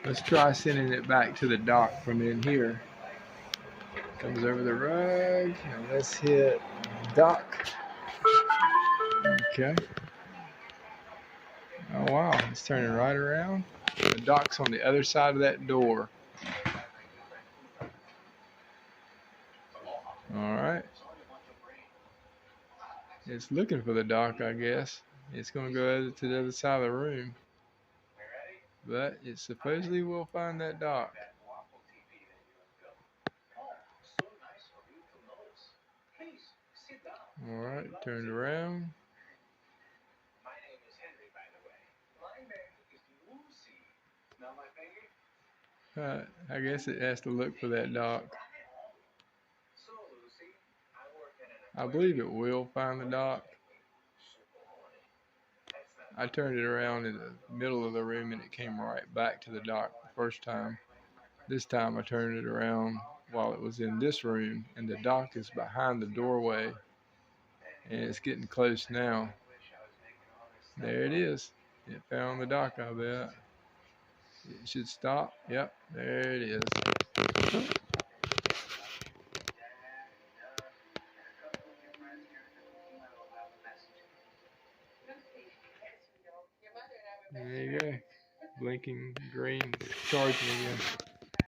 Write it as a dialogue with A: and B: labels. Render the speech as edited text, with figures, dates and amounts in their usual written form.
A: Let's try sending it back to the dock from in here. Comes over the rug, and let's hit dock. Okay. Oh wow, it's turning right around. The dock's on the other side of that door. Alright. It's looking for the dock, I guess. It's going to go to the other side of the room. But it supposedly will find that dock. Alright, turned around. I guess it has to look for that dock. I believe it will find the dock. I turned it around in the middle of the room and it came right back to the dock the first time. This time I turned it around while it was in this room, and the dock is behind the doorway, and it's getting close now. There it is. It found the dock, I bet. It should stop. Yep, there it is. There you go. Blinking green, charging again.